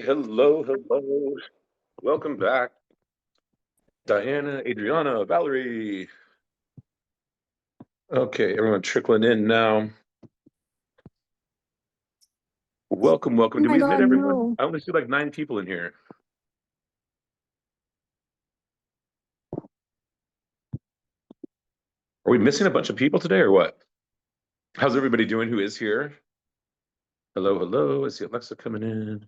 Hello, hello. Welcome back. Diana, Adriana, Valerie. Okay, everyone trickling in now. Welcome. Oh Did my we admit God, everyone? no. I only see like 9 people in here. Are we missing a bunch of people today or what? How's everybody doing who is here? Hello, hello. I see Alexa coming in.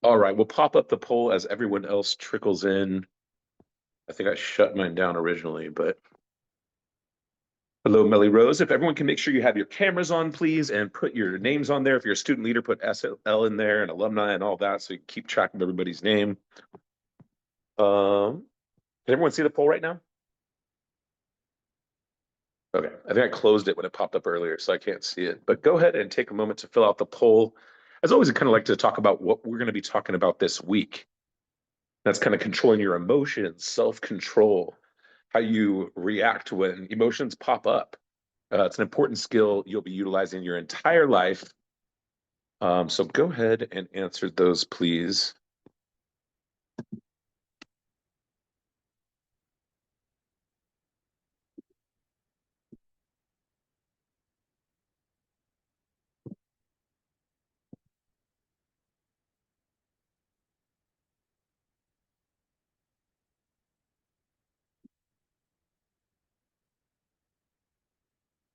All right, we'll pop up the poll as everyone else trickles in. I think I shut mine down originally, but hello, Melly Rose. If everyone can make sure you have your cameras on, please, and put your names on there. If you're a student leader, put SL in there and alumni and all that so you keep track of everybody's name. Can everyone see the poll right now? Okay, I think I closed it when it popped up earlier, so I can't see it. But go ahead and take a moment to fill out the poll. As always, I kind of like to talk about what we're going to be talking about this week. That's kind of controlling your emotions, self-control, how you react when emotions pop up. It's an important skill you'll be utilizing your entire life. So go ahead and answer those, please.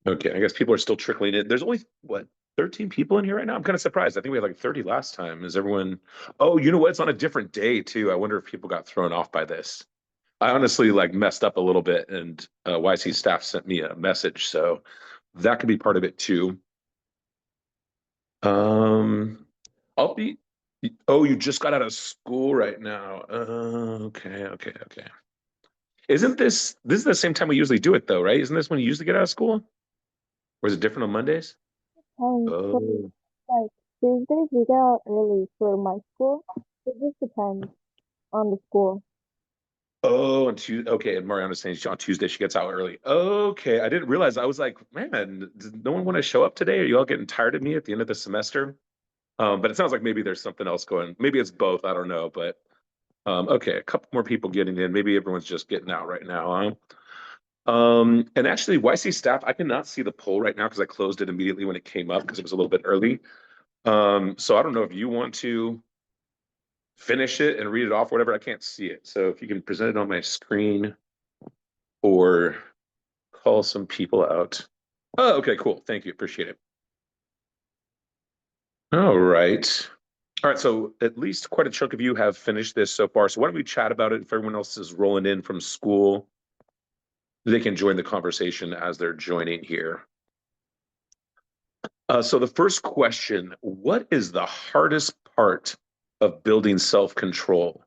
Okay, I guess people are still trickling in. There's only, what, 13 people in here right now? I'm kind of surprised. I think we had like 30 last time. Is everyone... Oh, you know what? It's on a different day too. I wonder if people got thrown off by this. I honestly like messed up a little bit and YC staff sent me a message, so that could be part of it too. Um, I'll be... Oh, you just got out of school right now. Okay. Isn't this is the same time we usually do it though, right? Isn't this when you usually get out of school? Or is it different on Mondays? So Oh. like Tuesdays we get out early for my school. It just depends on the school. Oh, on Tuesday. Okay, and Mariana's saying on Tuesday she gets out early. Okay, I didn't realize. I was like, man, does no one want to show up today? Are you all getting tired of me at the end of the semester? But it sounds like maybe there's something else going. Maybe it's both. I don't know. But okay, a couple more people getting in. Maybe everyone's just getting out right now, huh? And actually, YC staff, I cannot see the poll right now because I closed it immediately when it came up because it was a little bit early. So I don't know if you want to finish it and read it off, or whatever. I can't see it. So if you can present it on my screen or call some people out. Oh, okay, cool. Thank you. Appreciate it. All right. All right. So at least quite a chunk of you have finished this so far. So why don't we chat about it? If everyone else is rolling in from school, they can join the conversation as they're joining here. So the first question, what is the hardest part of building self-control?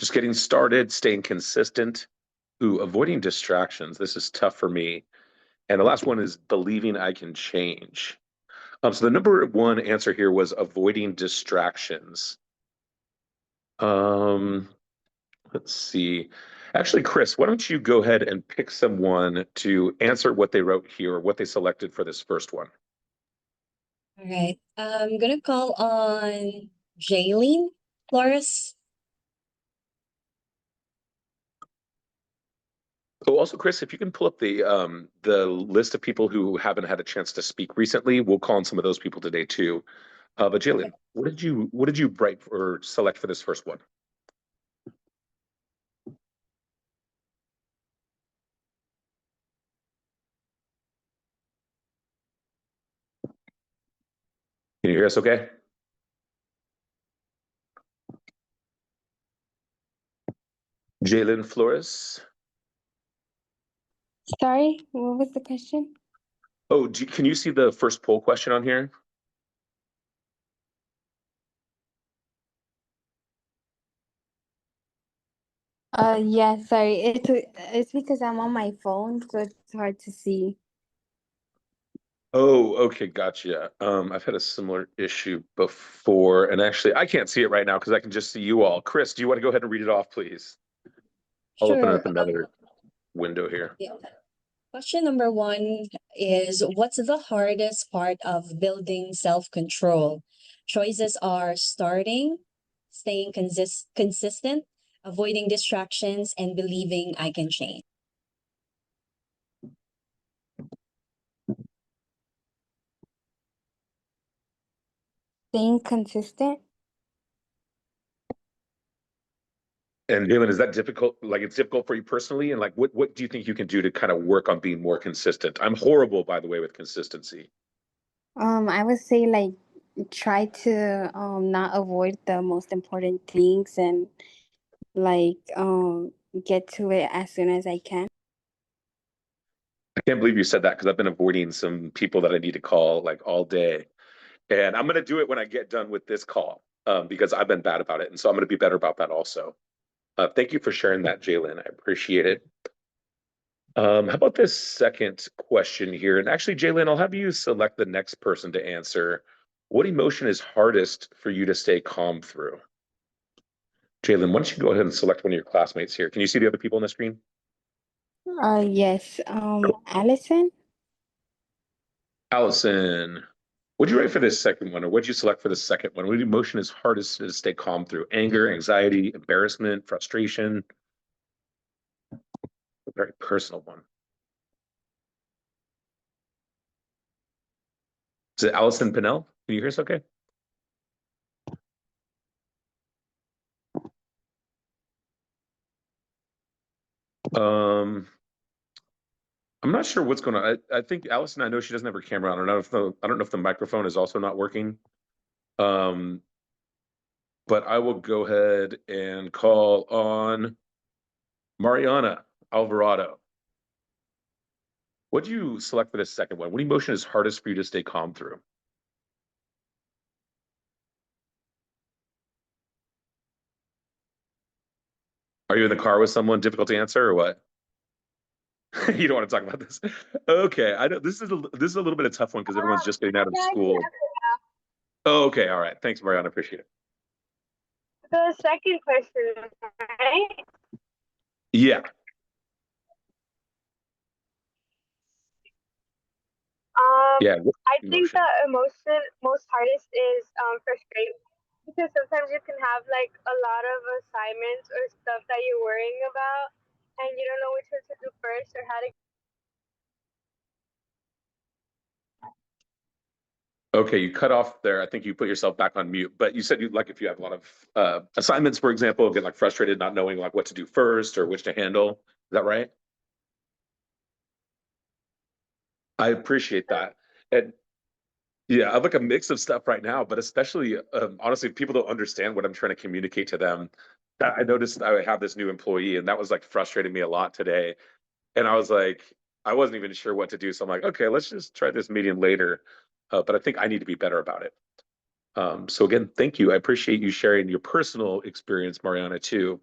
Just getting started, staying consistent. Ooh, avoiding distractions. This is tough for me. And the last one is believing I can change. So the number one answer here was avoiding distractions. Um, let's see. Actually, Chris, why don't you go ahead and pick someone to answer what they wrote here or what they selected for this first one? All right. I'm gonna call on Jaylene Flores. Oh, also, Chris, if you can pull up the list of people who haven't had a chance to speak recently, we'll call on some of those people today too. But Jalen, what did you write or select for this first one? Can you hear us okay? Jalen Flores. Sorry, what was the question? Oh, can you see the first poll question on here? Yeah, sorry. It's because I'm on my phone, so it's hard to see. Oh, okay, gotcha. I've had a similar issue before, and actually, I can't see it right now because I can just see you all. Chris, do you want to go ahead and read it off, please? I'll open Sure. up another window here. Yeah. Question number one is, what's the hardest part of building self-control? Choices are starting, staying consistent, avoiding distractions, and believing I can change. Staying consistent. And Jalen, is that difficult? Like it's difficult for you personally? And like what do you think you can do to kind of work on being more consistent? I'm horrible, by the way, with consistency. I would say like try to not avoid the most important things and like get to it as soon as I can. I can't believe you said that because I've been avoiding some people that I need to call like all day. And I'm gonna do it when I get done with this call, because I've been bad about it. And so I'm gonna be better about that also. Thank you for sharing that, Jalen. I appreciate it. How about this second question here? And actually, Jalen, I'll have you select the next person to answer. What emotion is hardest for you to stay calm through? Jalen, why don't you go ahead and select one of your classmates here? Can you see the other people on the screen? Yes. Allison. Allison, what'd you write for this second one, or what'd you select for the second one? What emotion is hardest to stay calm through? Anger, anxiety, embarrassment, frustration? A very personal one. Is it Allison Pinnell? Can you hear us okay? Um, I'm not sure what's going on. I think Allison, I know she doesn't have her camera on. I don't know if the microphone is also not working. Um, but I will go ahead and call on Mariana Alvarado. What'd you select for this second one? What emotion is hardest for you to stay calm through? Are you in the car with someone? Difficult to answer or what? You don't want to talk about this. Okay, I know this is a little bit of a tough one because everyone's just getting out of school. Oh, okay, all right. Thanks, Mariana. Appreciate it. The second question, right? Yeah. Yeah. I think Emotion. the emotion most hardest is frustration because sometimes you can have like a lot of assignments or stuff that you're worrying about, and you don't know which one to do first or how to. Okay, you cut off there. I think you put yourself back on mute, but you said you like if you have a lot of assignments, for example, get like frustrated, not knowing like what to do first or which to handle. Is that right? I appreciate that. And yeah, I have like a mix of stuff right now, but especially honestly, if people don't understand what I'm trying to communicate to them. I noticed I have this new employee, and that was like frustrating me a lot today. And I was like, I wasn't even sure what to do. So I'm like, okay, let's just try this meeting later. But I think I need to be better about it. So again, thank you. I appreciate you sharing your personal experience, Mariana, too.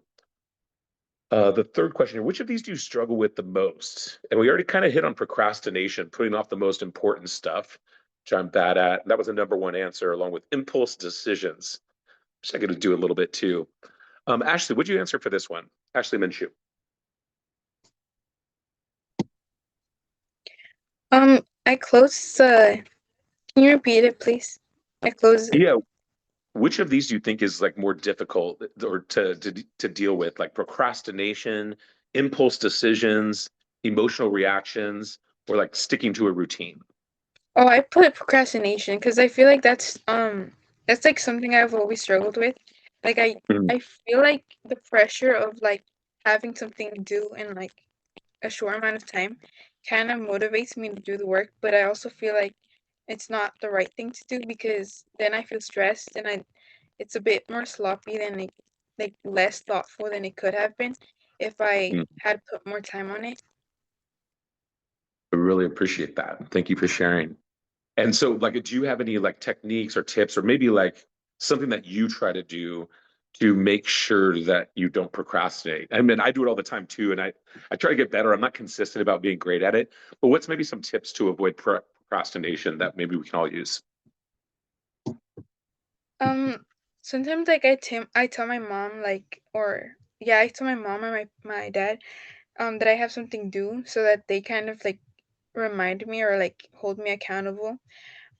The third question here, which of these do you struggle with the most? And we already kind of hit on procrastination, putting off the most important stuff, which I'm bad at. That was a number one answer, along with impulse decisions, which I got to do a little bit too. Ashley, would you answer for this one? Ashley Minshew. I closed the. Can you repeat it, please? I closed it. Yeah. Which of these do you think is like more difficult or to deal with, like procrastination, impulse decisions, emotional reactions, or like sticking to a routine? Oh, I put procrastination because I feel like that's like something I've always struggled with. Like Mm, I feel like the pressure of like having something to do in like a short amount of time kind of motivates me to do the work, but I also feel like it's not the right thing to do because then I feel stressed and it's a bit more sloppy than it, like less thoughtful than it could have been if I mm. had put more time on it. I really appreciate that. Thank you for sharing. And so, like, do you have any like techniques or tips, or maybe like something that you try to do to make sure that you don't procrastinate? I mean, I do it all the time too, and I try to get better. I'm not consistent about being great at it, but what's maybe some tips to avoid procrastination that maybe we can all use? Um, Sometimes like I tell my mom like or yeah, I tell my mom or my dad that I have something due so that they kind of like remind me or like hold me accountable.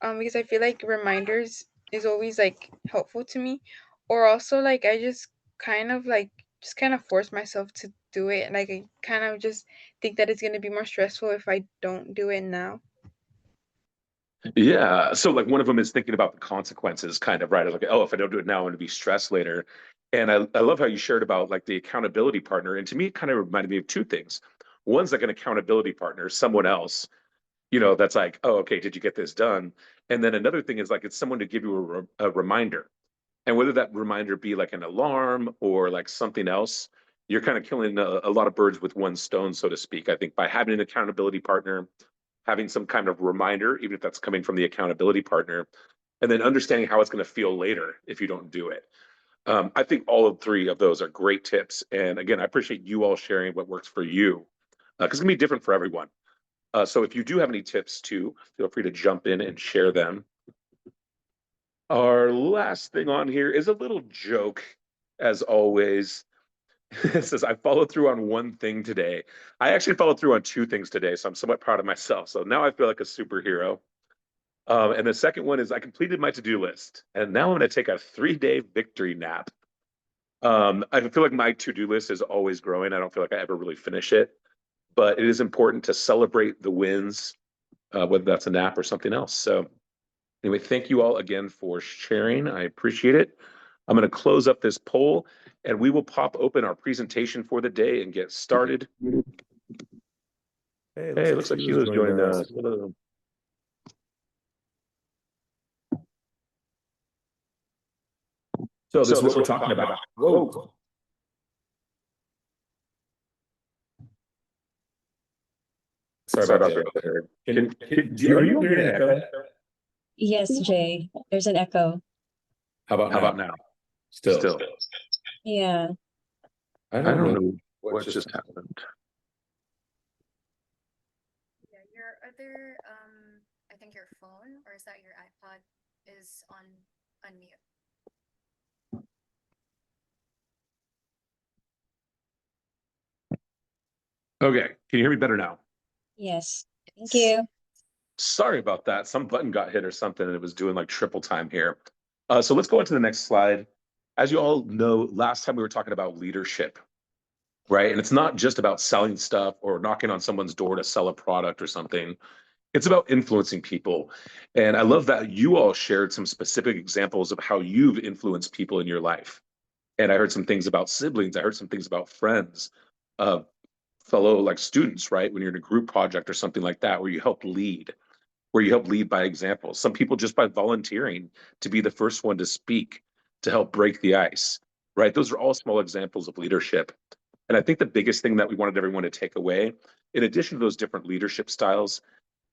Because I feel like reminders is always like helpful to me, or also like I just kind of force myself to do it. Like I kind of just think that it's gonna be more stressful if I don't do it now. Yeah. So like one of them is thinking about the consequences, kind of, right? Like, oh, if I don't do it now, I'm going to be stressed later. And I love how you shared about like the accountability partner. And to me, it kind of reminded me of two things. One's like an accountability partner, someone else, that's like, oh, okay, did you get this done? And then another thing is like it's someone to give you a reminder. And whether that reminder be like an alarm or like something else, you're kind of killing a lot of birds with one stone, so to speak. I think by having an accountability partner, having some kind of reminder, even if that's coming from the accountability partner, and then understanding how it's going to feel later if you don't do it. I think all of three of those are great tips. And again, I appreciate you all sharing what works for you because it's going to be different for everyone. So if you do have any tips too, feel free to jump in and share them. Our last thing on here is a little joke, as always. It says, I followed through on one thing today. I actually followed through on two things today, so I'm somewhat proud of myself. So now I feel like a superhero. And the second one is I completed my to-do list, and now I'm going to take a 3-day victory nap. I feel like my to-do list is always growing. I don't feel like I ever really finish it, but it is important to celebrate the wins, whether that's a nap or something else. So anyway, thank you all again for sharing. I appreciate it. I'm going to close up this poll and we will pop open our presentation for the day and get started. Hey, it looks like Sheila's joined us. Hello. So this is what we're talking about. Whoa. Sorry about that. Are you hearing an echo? Yes, Jay, there's an echo. How about now? Still. Yeah. I don't know what just happened. Yeah, your other, I think your phone, or is that your iPod, is on mute. Okay, can you hear me better now? Yes. Thank you. Sorry about that. Some button got hit or something and it was doing like triple time here. So let's go on to the next slide. As you all know, last time we were talking about leadership, right? And it's not just about selling stuff or knocking on someone's door to sell a product or something. It's about influencing people. And I love that you all shared some specific examples of how you've influenced people in your life. And I heard some things about siblings. I heard some things about friends, fellow like students, right? When you're in a group project or something like that, where you help lead, by example. Some people just by volunteering to be the first one to speak, to help break the ice, right? Those are all small examples of leadership. And I think the biggest thing that we wanted everyone to take away, in addition to those different leadership styles,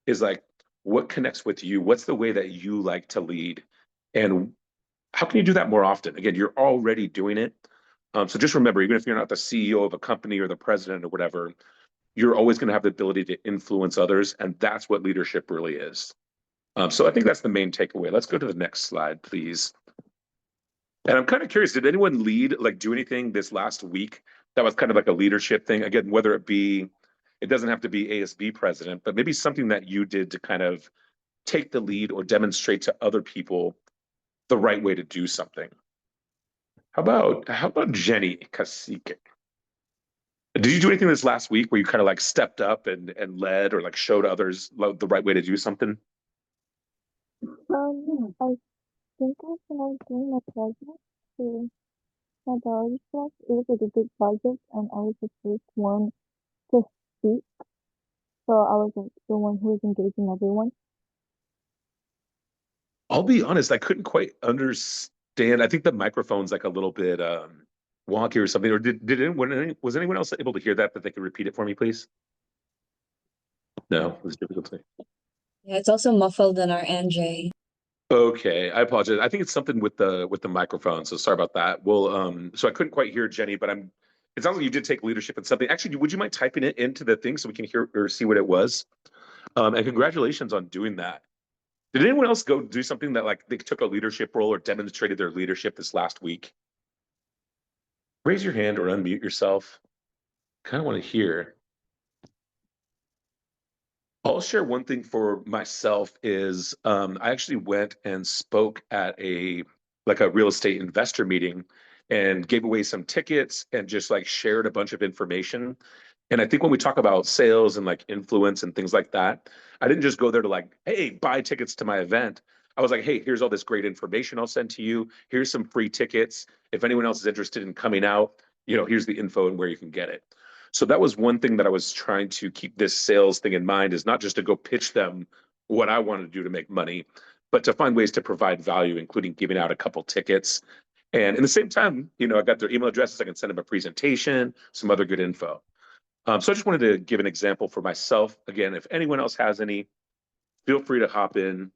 is like, what connects with you? What's the way that you like to lead? And how can you do that more often? Again, you're already doing it. So just remember, even if you're not the CEO of a company or the president or whatever, you're always going to have the ability to influence others. And that's what leadership really is. So I think that's the main takeaway. Let's go to the next slide, please. And I'm kind of curious, did anyone do anything this last week that was kind of like a leadership thing? Again, whether it doesn't have to be ASB president, but maybe something that you did to kind of take the lead or demonstrate to other people the right way to do something. How about Jenny Kasike? Did you do anything this last week where you kind of like stepped up and led or like showed others the right way to do something? I think when I was doing my project for my biology class, it was like a big project, and I was the first one to speak. So I was like the one who was engaging everyone. I'll be honest, I couldn't quite understand. I think the microphone's like a little bit wonky or something. Or was anyone else able to hear that they could repeat it for me, please? No, it was difficult to. Yeah, it's also muffled on our end, Jay. Okay, I apologize. I think it's something with the microphone. So sorry about that. Well, so I couldn't quite hear Jenny, but it sounds like you did take leadership in something. Actually, would you mind typing it into the thing so we can hear or see what it was? And congratulations on doing that. Did anyone else go do something that like they took a leadership role or demonstrated their leadership this last week? Raise your hand or unmute yourself. Kind of want to hear. I'll share one thing for myself is I actually went and spoke at a real estate investor meeting and gave away some tickets and just like shared a bunch of information. And I think when we talk about sales and like influence and things like that, I didn't just go there to like, hey, buy tickets to my event. I was like, hey, here's all this great information I'll send to you. Here's some free tickets. If anyone else is interested in coming out, here's the info and where you can get it. So that was one thing that I was trying to keep this sales thing in mind, is not just to go pitch them what I want to do to make money, but to find ways to provide value, including giving out a couple tickets. And in the same time, I got their email addresses. I can send them a presentation, some other good info. So I just wanted to give an example for myself. Again, if anyone else has any, feel free to hop in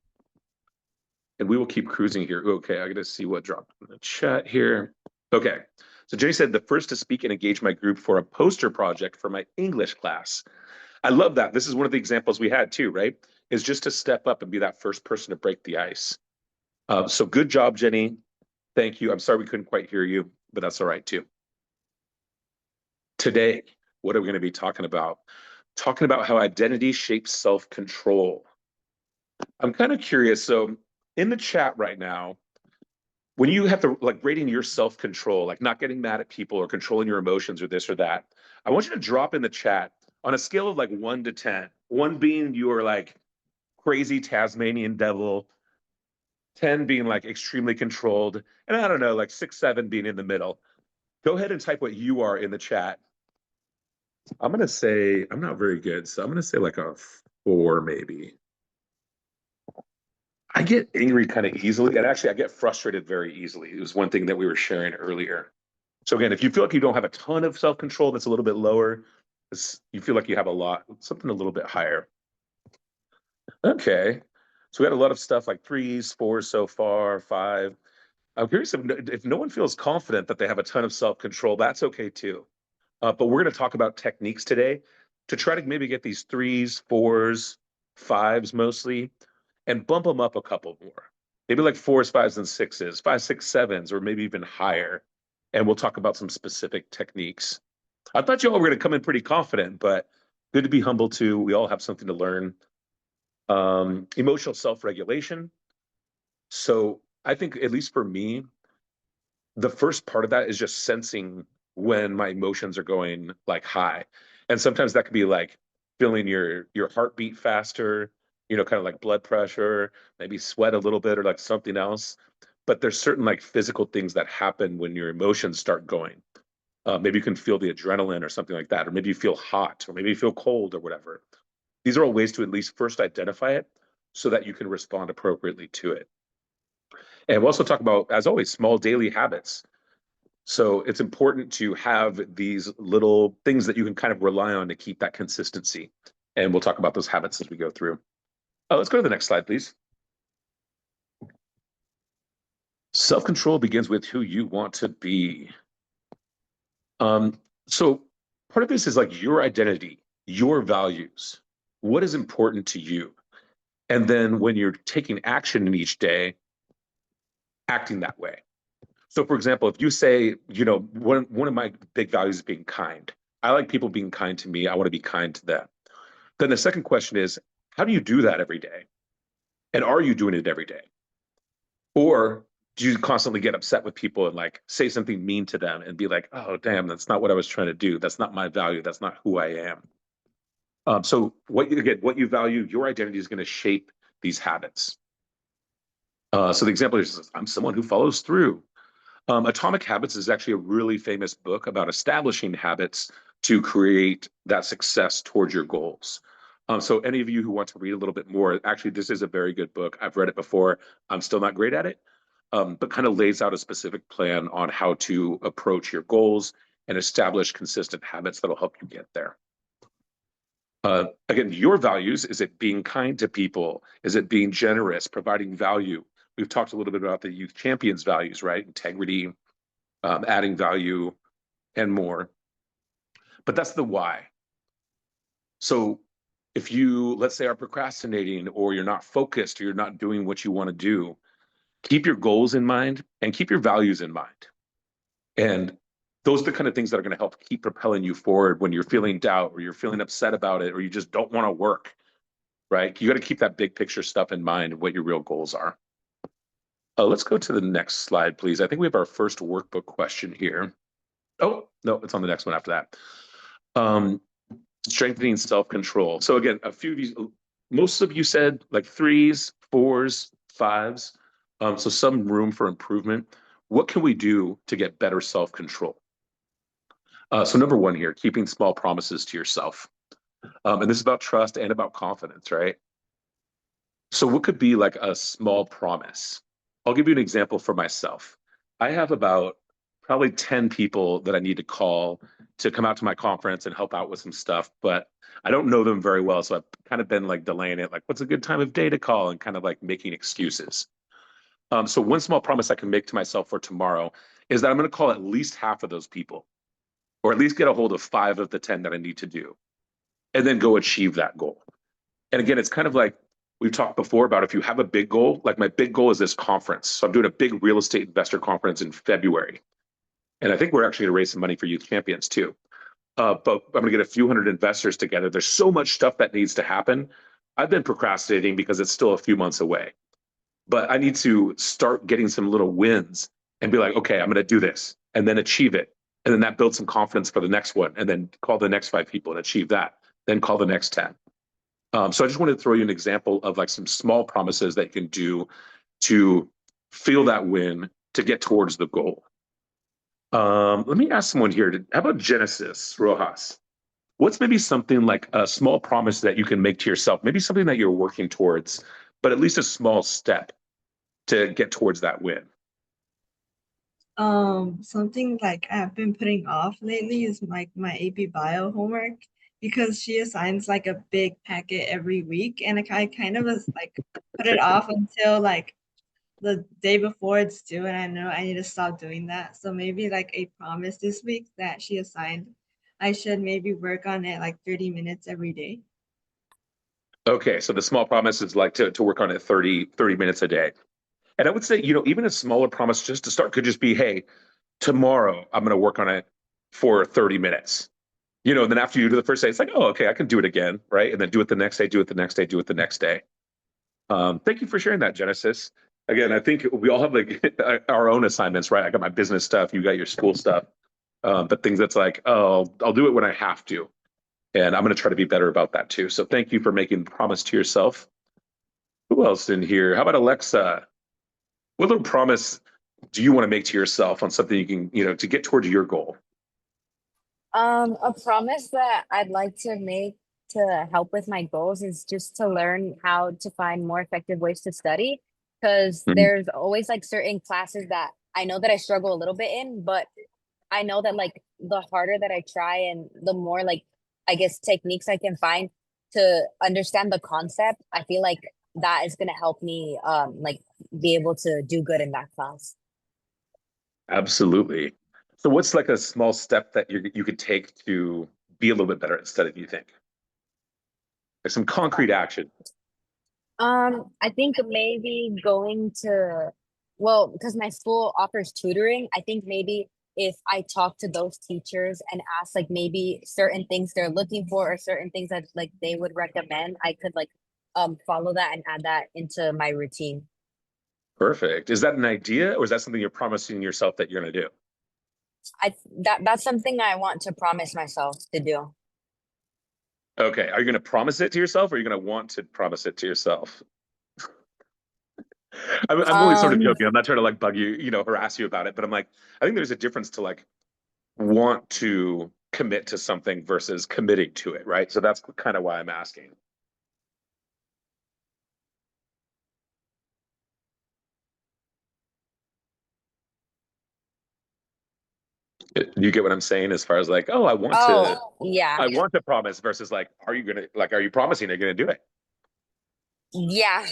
and we will keep cruising here. Okay, I got to see what dropped in the chat here. Okay, so Jenny said, the first to speak and engage my group for a poster project for my English class. I love that. This is one of the examples we had too, right? Is just to step up and be that first person to break the ice. So good job, Jenny. Thank you. I'm sorry we couldn't quite hear you, but that's all right too. Today, what are we going to be talking about? Talking about how identity shapes self-control. I'm kind of curious. So in the chat right now, when you have to like rating your self-control, like not getting mad at people or controlling your emotions or this or that, I want you to drop in the chat on a scale of like 1 to 10, 1 being you are like crazy Tasmanian devil, 10 being like extremely controlled, and I don't know, like 6, 7 being in the middle. Go ahead and type what you are in the chat. I'm going to say, I'm not very good, so I'm going to say like a 4 maybe. I get angry kind of easily, and actually I get frustrated very easily. It was one thing that we were sharing earlier. So again, if you feel like you don't have a ton of self-control, that's a little bit lower. You feel like you have a lot, something a little bit higher. Okay, so we had a lot of stuff like 3s, 4s so far, 5. I'm curious if no one feels confident that they have a ton of self-control, that's okay too. But we're going to talk about techniques today to try to maybe get these 3s, 4s, 5s mostly, and bump them up a couple more. Maybe like 4s, 5s, and 6s, 5, 6, 7s, or maybe even higher. And we'll talk about some specific techniques. I thought you all were going to come in pretty confident, but good to be humble too. We all have something to learn. Emotional self-regulation. So I think, at least for me, the first part of that is just sensing when my emotions are going like high. And sometimes that could be like feeling your heartbeat faster, kind of like blood pressure, maybe sweat a little bit or like something else. But there's certain like physical things that happen when your emotions start going. Maybe you can feel the adrenaline or something like that, or maybe you feel hot, or maybe you feel cold or whatever. These are all ways to at least first identify it so that you can respond appropriately to it. And we'll also talk about, as always, small daily habits. So it's important to have these little things that you can kind of rely on to keep that consistency. And we'll talk about those habits as we go through. Let's go to the next slide, please. Self-control begins with who you want to be. So part of this is like your identity, your values, what is important to you. And then when you're taking action in each day, acting that way. So for example, if you say, one of my big values is being kind. I like people being kind to me. I want to be kind to them. Then the second question is, how do you do that every day? And are you doing it every day? Or do you constantly get upset with people and like say something mean to them and be like, oh, damn, that's not what I was trying to do. That's not my value. That's not who I am. So what you value, your identity is going to shape these habits. So the example is, I'm someone who follows through. Atomic Habits is actually a really famous book about establishing habits to create that success towards your goals. So any of you who want to read a little bit more, actually, this is a very good book. I've read it before. I'm still not great at it, but kind of lays out a specific plan on how to approach your goals and establish consistent habits that'll help you get there. Again, your values, is it being kind to people? Is it being generous, providing value? We've talked a little bit about the Youth Champions values, right? Integrity, adding value, and more. But that's the why. So if you, let's say, are procrastinating, or you're not focused, or you're not doing what you want to do, keep your goals in mind and keep your values in mind. And those are the kind of things that are going to help keep propelling you forward when you're feeling doubt, or you're feeling upset about it, or you just don't want to work. right? You got to keep that big picture stuff in mind, what your real goals are. Let's go to the next slide, please. I think we have our first workbook question here. Oh, no, it's on the next one after that. Strengthening self-control. So again, a few of you, most of you said like 3s, 4s, 5s. So some room for improvement. What can we do to get better self-control? So number 1 here, keeping small promises to yourself. And this is about trust and about confidence, right? So what could be like a small promise? I'll give you an example for myself. I have about probably 10 people that I need to call to come out to my conference and help out with some stuff, but I don't know them very well. So I've kind of been like delaying it, like what's a good time of day to call and kind of like making excuses. So one small promise I can make to myself for tomorrow is that I'm going to call at least half of those people, or at least get a hold of 5 of the 10 that I need to do, and then go achieve that goal. And again, it's kind of like we've talked before about if you have a big goal, like my big goal is this conference. So I'm doing a big real estate investor conference in February. And I think we're actually going to raise some money for youth champions too. But I'm going to get a few hundred investors together. There's so much stuff that needs to happen. I've been procrastinating because it's still a few months away. But I need to start getting some little wins and be like, okay, I'm going to do this and then achieve it. And then that builds some confidence for the next one. And then call the next 5 people and achieve that. Then call the next 10. So I just wanted to throw you an example of like some small promises that you can do to feel that win to get towards the goal. Let me ask someone here. How about Genesis Rojas? What's maybe something like a small promise that you can make to yourself? Maybe something that you're working towards, but at least a small step to get towards that win. Something like I've been putting off lately is like my AP Bio homework, because she assigns like a big packet every week, and I kind of was like put it off until like the day before it's due, and I know I need to stop doing that. So maybe like a promise this week that she assigned, I should maybe work on it like 30 minutes every day. Okay, so the small promise is like to work on it 30 minutes a day. And I would say, even a smaller promise just to start could just be, hey, tomorrow I'm going to work on it for 30 minutes. And then after you do the first day, it's like, oh, okay, I can do it again, right? And then do it the next day, do it the next day, do it the next day. Thank you for sharing that, Genesis. Again, I think we all have like our own assignments, right? I got my business stuff, you got your school stuff, but things that's like, oh, I'll do it when I have to. And I'm going to try to be better about that too. So thank you for making the promise to yourself. Who else in here? How about Alexa? What little promise do you want to make to yourself on something you can, to get towards your goal? A promise that I'd like to make to help with my goals is just to learn how to find more effective ways to study. Because there's always like certain classes that I know that I struggle a little bit in, but I know that like the harder that I try and the more like I guess techniques I can find to understand the concept, I feel like that is gonna help me like be able to do good in that class. Absolutely. So what's like a small step that you could take to be a little bit better at studying, do you think? Like some concrete action. I think maybe going to, well, because my school offers tutoring, I think maybe if I talk to those teachers and ask like maybe certain things they're looking for or certain things that like they would recommend, I could like follow that and add that into my routine. Perfect. Is that an idea or is that something you're promising yourself that you're going to do? That's something I want to promise myself to do. Okay. Are you going to promise it to yourself or are you going to want to promise it to yourself? I'm only sort of joking. I'm not trying to like bug you, harass you about it, but I'm like, I think there's a difference to like want to commit to something versus committing to it, right? So that's kind of why I'm asking. Do you get what I'm saying as far as like, oh, I want to promise versus like, are you promising you're gonna do it? Yeah.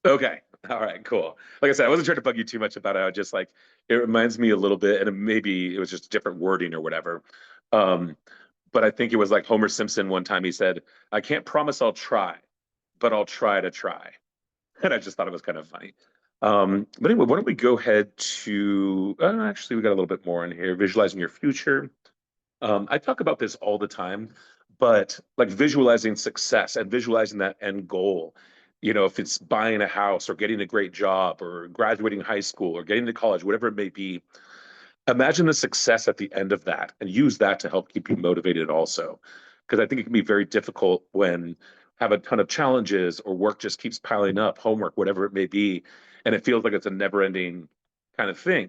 Okay. All right, cool. Like I said, I wasn't trying to bug you too much about it. I was just like, it reminds me a little bit, and maybe it was just different wording or whatever. But I think it was like Homer Simpson one time he said, I can't promise I'll try, but I'll try to try. And I just thought it was kind of funny. But anyway, why don't we go ahead to, actually, we got a little bit more in here, visualizing your future. I talk about this all the time, but like visualizing success and visualizing that end goal, you know, if it's buying a house or getting a great job or graduating high school or getting to college, whatever it may be, imagine the success at the end of that and use that to help keep you motivated also. Because I think it can be very difficult when have a ton of challenges or work just keeps piling up, homework, whatever it may be, and it feels like it's a never ending kind of thing.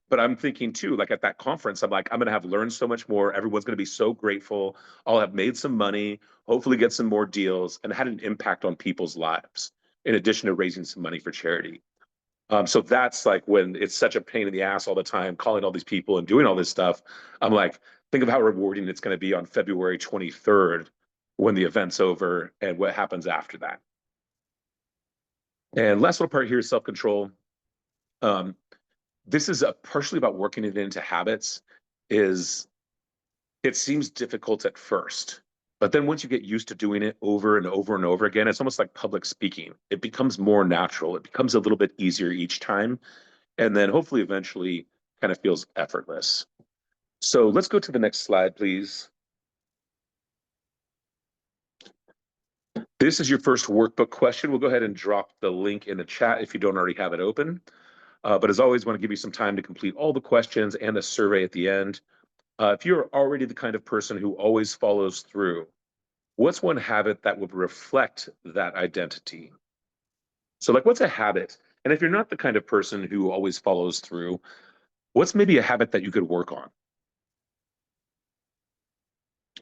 But I'm thinking too, like at that conference, I'm like, I'm going to have learned so much more. Everyone's going to be so grateful. I'll have made some money, hopefully get some more deals, and had an impact on people's lives in addition to raising some money for charity. So that's like when it's such a pain in the ass all the time, calling all these people and doing all this stuff. I'm like, think of how rewarding it's going to be on February 23rd when the event's over and what happens after that. And last little part here is self-control. Um, this is partially about working it into habits. Is it seems difficult at first, but then once you get used to doing it over and over and over again, it's almost like public speaking. It becomes more natural. It becomes a little bit easier each time. And then hopefully eventually kind of feels effortless. So let's go to the next slide, please. This is your first workbook question. We'll go ahead and drop the link in the chat if you don't already have it open. But as always, want to give you some time to complete all the questions and the survey at the end. If you're already the kind of person who always follows through, what's one habit that would reflect that identity? So like, what's a habit? And if you're not the kind of person who always follows through, what's maybe a habit that you could work on?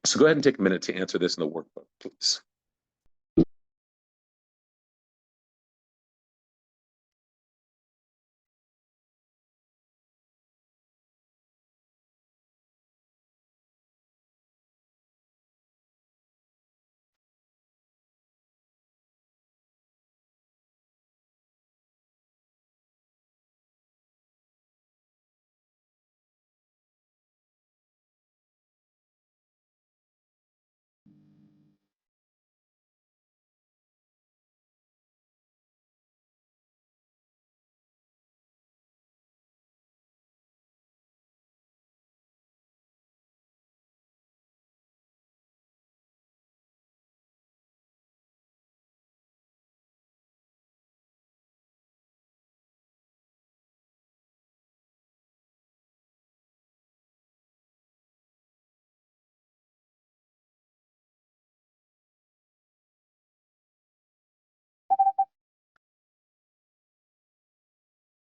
So go ahead and take a minute to answer this in the workbook, please.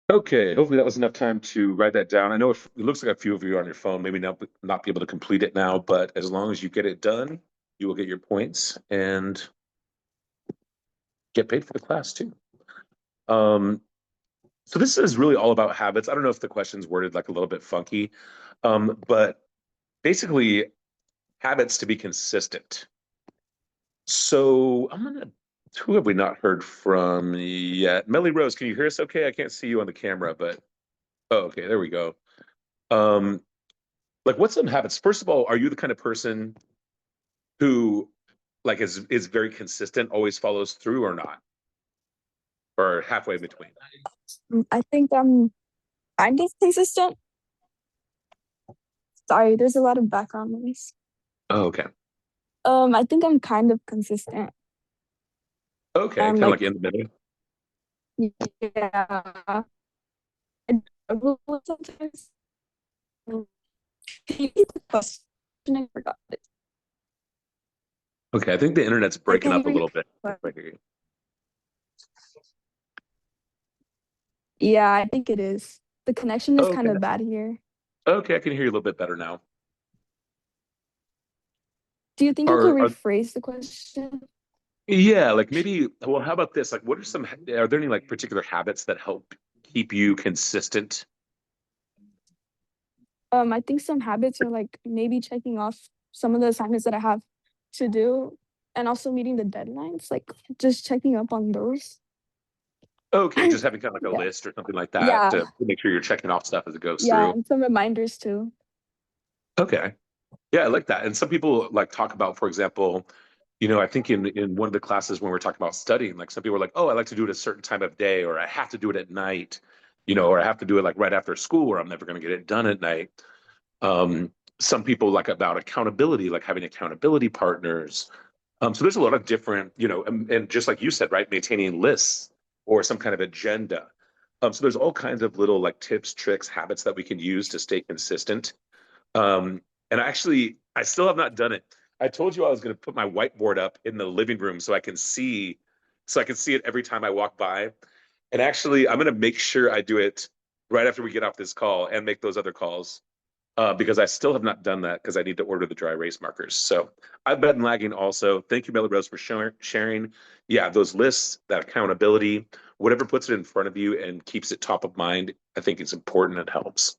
Okay, hopefully that was enough time to write that down. I know it looks like a few of you are on your phone, maybe not be able to complete it now, but as long as you get it done, you will get your points and get paid for the class too. So this is really all about habits. I don't know if the question's worded like a little bit funky, but basically habits to be consistent. So who have we not heard from yet? Melly Rose, can you hear us okay? I can't see you on the camera, but oh, okay, there we go. Like what's some habits? First of all, are you the kind of person who like is very consistent, always follows through or not? Or halfway between? I think I'm kind of consistent. Sorry, there's a lot of background noise. Oh, okay. I think I'm kind of consistent. Okay, kind of like in the middle. Yeah. I struggle sometimes. Can you repeat the question? I forgot it. Okay, I think the internet's breaking up a little bit. Yeah, I think it is. The connection is kind Okay. of bad here. Okay, I can hear you a little bit better now. Do you think you could rephrase the question? Yeah, like maybe, well, how about this? Like, are there any like particular habits that help keep you consistent? I think some habits are like maybe checking off some of the assignments that I have to do and also meeting the deadlines, like just checking up on those. Okay, just having kind of like a list or something like that to make sure you're checking off stuff as it goes through. Yeah, and some reminders too. Okay. Yeah, I like that. And some people like talk about, for example, you know, I think in one of the classes when we're talking about studying, like some people are like, oh, I like to do it a certain time of day, or I have to do it at night, you know, or I have to do it like right after school, or I'm never going to get it done at night. Some people like about accountability, like having accountability partners. So there's a lot of different, and just like you said, right, maintaining lists or some kind of agenda. So there's all kinds of little like tips, tricks, habits that we can use to stay consistent. And actually, I still have not done it. I told you I was going to put my whiteboard up in the living room so I can see it every time I walk by. And actually, I'm going to make sure I do it right after we get off this call and make those other calls because I still have not done that because I need to order the dry erase markers. So I've been lagging also. Thank you, Melody Rose, for sharing. Yeah, those lists, that accountability, whatever puts it in front of you and keeps it top of mind, I think it's important and helps.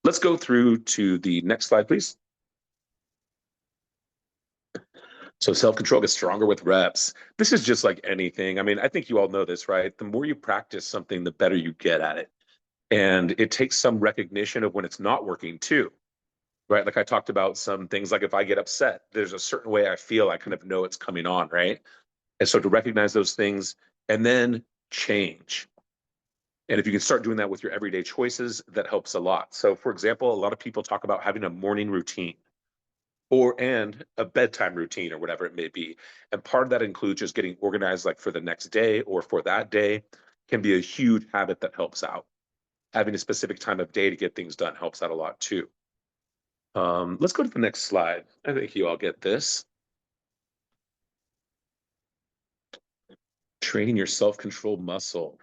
Let's go through to the next slide, please. So self-control gets stronger with reps. This is just like anything. I mean, I think you all know this, right? The more you practice something, the better you get at it. And it takes some recognition of when it's not working too, right? Like I talked about some things like if I get upset, there's a certain way I feel, I kind of know it's coming on, right? And so to recognize those things and then change. And if you can start doing that with your everyday choices, that helps a lot. So for example, a lot of people talk about having a morning routine and a bedtime routine or whatever it may be. And part of that includes just getting organized like for the next day or for that day can be a huge habit that helps out. Having a specific time of day to get things done helps out a lot too. Let's go to the next slide. I think you all get this. Training your self-control muscle.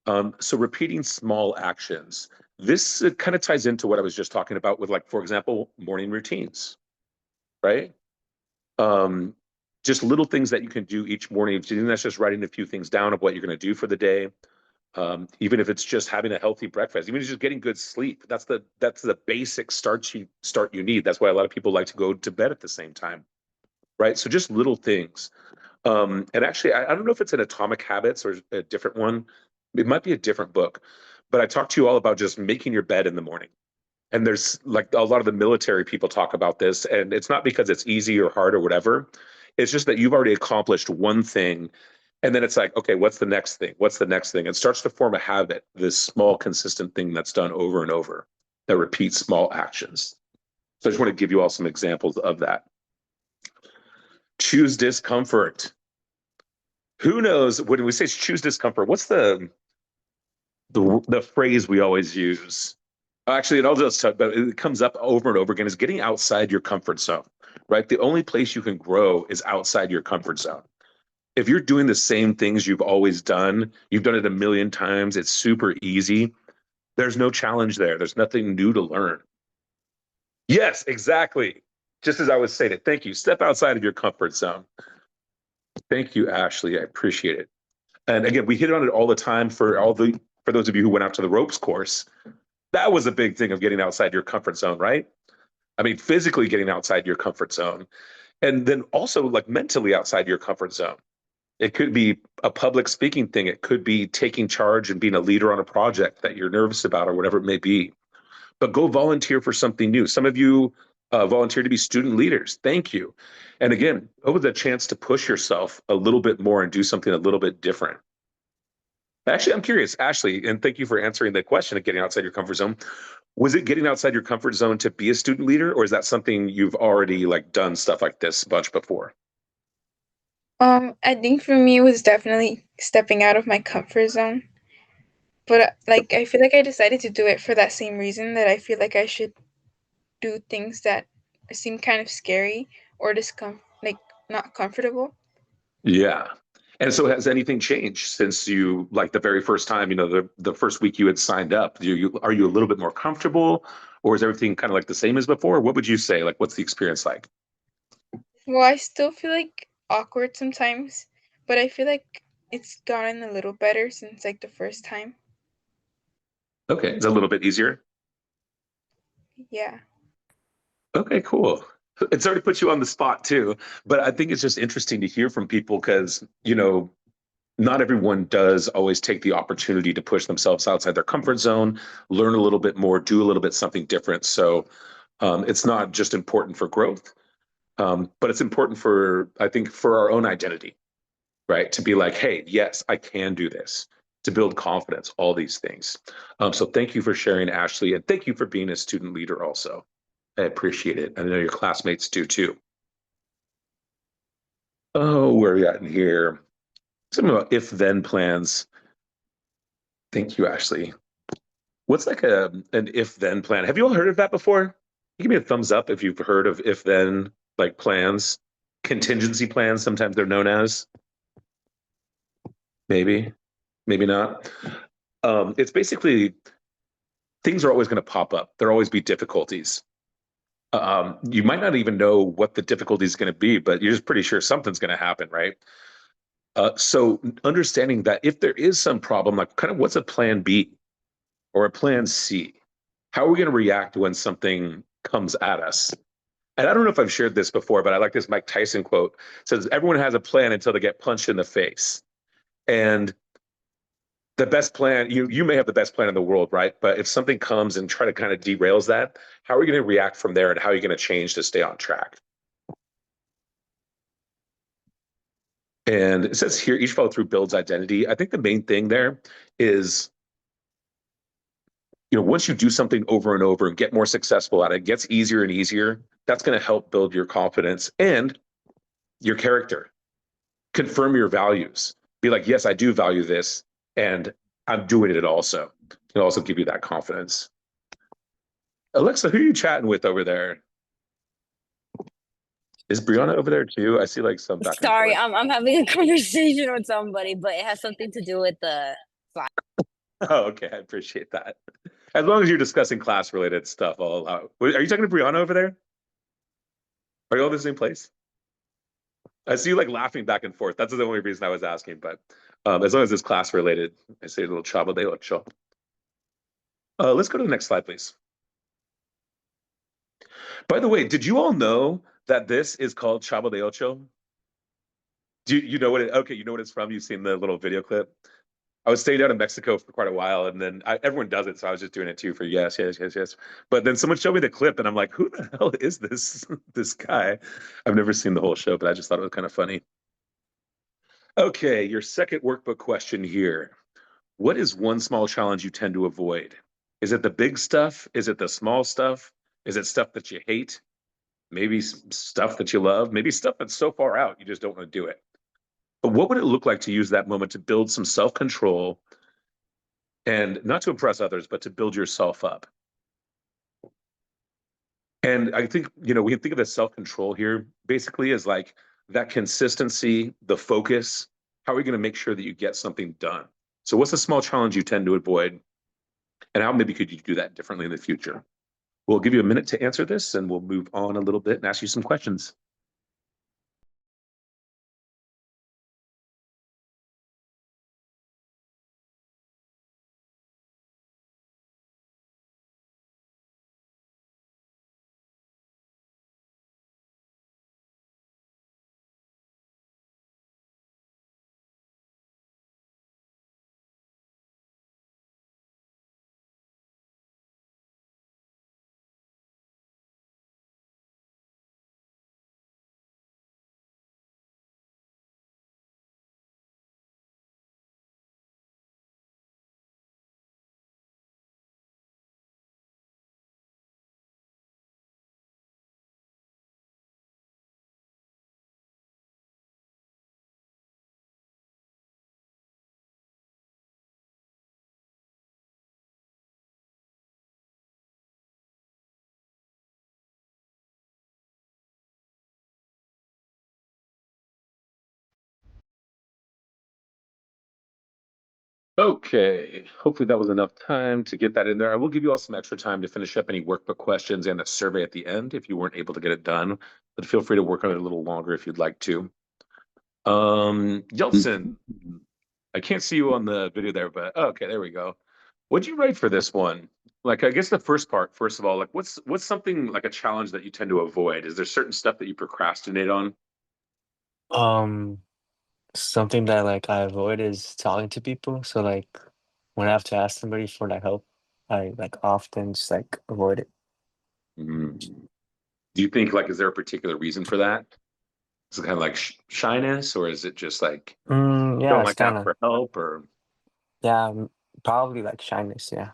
So repeating small actions. This kind of ties into what I was just talking about with like, for example, morning routines, right? Just little things that you can do each morning. And that's just writing a few things down of what you're going to do for the day. Even if it's just having a healthy breakfast, even if it's just getting good sleep, that's the basic start you need. That's why a lot of people like to go to bed at the same time, right? So just little things. And actually, I don't know if it's in Atomic Habits or a different one. It might be a different book, but I talked to you all about just making your bed in the morning. And there's like a lot of the military people talk about this, and it's not because it's easy or hard or whatever. It's just that you've already accomplished one thing. And then it's like, okay, what's the next thing? What's the next thing? It starts to form a habit, this small, consistent thing that's done over and over that repeats small actions. So I just want to give you all some examples of that. Choose discomfort. Who knows when we say choose discomfort, what's the phrase we always use? Actually, it all does, but it comes up over and over again is getting outside your comfort zone, right? The only place you can grow is outside your comfort zone. If you're doing the same things you've always done, you've done it a million times, it's super easy. There's no challenge there. There's nothing new to learn. Yes, exactly. Just as I was saying it. Thank you. Step outside of your comfort zone. Thank you, Ashley. I appreciate it. And again, we hit on it all the time for those of you who went out to the ropes course. That was a big thing of getting outside your comfort zone, right? I mean, physically getting outside your comfort zone. And then also like mentally outside your comfort zone. It could be a public speaking thing. It could be taking charge and being a leader on a project that you're nervous about or whatever it may be. But go volunteer for something new. Some of you volunteer to be student leaders. Thank you. And again, it was a chance to push yourself a little bit more and do something a little bit different. Actually, I'm curious, Ashley, and thank you for answering the question of getting outside your comfort zone. Was it getting outside your comfort zone to be a student leader, or is that something you've already like done stuff like this a bunch before? I think for me it was definitely stepping out of my comfort zone. But like I feel like I decided to do it for that same reason that I feel like I should do things that seem kind of scary or like not comfortable. Yeah. And so has anything changed since you like the very first time, the first week you had signed up? Are you a little bit more comfortable or is everything kind of like the same as before? What would you say? Like what's the experience like? Well, I still feel like awkward sometimes, but I feel like it's gotten a little better since like the first time. Okay, it's a little bit easier. Yeah. Okay, cool. It's already put you on the spot too, but I think it's just interesting to hear from people because, not everyone does always take the opportunity to push themselves outside their comfort zone, learn a little bit more, do a little bit something different. So it's not just important for growth, but it's important I think, for our own identity, right? To be like, hey, yes, I can do this, to build confidence, all these things. So thank you for sharing, Ashley, and thank you for being a student leader also. I appreciate it. I know your classmates do too. Oh, where are we at in here? Something about if-then plans. Thank you, Ashley. What's like an if-then plan? Have you all heard of that before? Give me a thumbs up if you've heard of if-then like plans, contingency plans, sometimes they're known as. Maybe, maybe not. It's basically things are always going to pop up. There'll always be difficulties. You might not even know what the difficulty is going to be, but you're just pretty sure something's going to happen, right? So understanding that if there is some problem, like kind of what's a plan B or a plan C? How are we going to react when something comes at us? And I don't know if I've shared this before, but I like this Mike Tyson quote. It says, everyone has a plan until they get punched in the face. And the best plan, you may have the best plan in the world, right? But if something comes and try to kind of derails that, how are you going to react from there and how are you going to change to stay on track? And it says here, each follow through builds identity. I think the main thing there is, once you do something over and over and get more successful at it, it gets easier and easier. That's going to help build your confidence and your character. Confirm your values. Be like, yes, I do value this, and I'm doing it also. It'll also give you that confidence. Alexa, who are you chatting with over there? Is Brianna over there too? I see like some back and Sorry, forth. I'm having a conversation with somebody, but it has something to do with the Oh, okay. I appreciate that. As long as you're discussing class related stuff, I'll allow it. Are you talking to Brianna over there? Are you all in the same place? I see you like laughing back and forth. That's the only reason I was asking, but as long as it's class related, I say a little chavo de ocho. Let's go to the next slide, please. By the way, did you all know that this is called Chavo de Ocho? Do you know what it? Okay, you know what it's from. You've seen the little video clip. I was staying out in Mexico for quite a while, and then everyone does it, so I was just doing it too for yes, yes, yes, yes. But then someone showed me the clip, and I'm like, who the hell is this guy? I've never seen the whole show, but I just thought it was kind of funny. Okay, your second workbook question here. What is one small challenge you tend to avoid? Is it the big stuff? Is it the small stuff? Is it stuff that you hate? Maybe stuff that you love? Maybe stuff that's so far out you just don't want to do it. But what would it look like to use that moment to build some self-control and not to impress others, but to build yourself up? And I think, we can think of the self-control here basically as like that consistency, the focus. How are we going to make sure that you get something done? So what's a small challenge you tend to avoid? And how maybe could you do that differently in the future? We'll give you a minute to answer this and we'll move on a little bit and ask you some questions. Okay, hopefully that was enough time to get that in there. I will give you all some extra time to finish up any workbook questions and the survey at the end if you weren't able to get it done, but feel free to work on it a little longer if you'd like to. Yeltsin, I can't see you on the video there, but okay, there we go. What'd you write for this one? Like, I guess the first part, first of all, like what's something like a challenge that you tend to avoid? Is there certain stuff that you procrastinate on? Um, Something that like I avoid is talking to people. So like when I have to ask somebody for like help, I like often just like avoid it. Mm. Do you think like, is there a particular reason for that? Is it kind of like shyness, or is it just like Yeah, don't it's like to kind ask of for help, or yeah, probably like shyness. Yeah.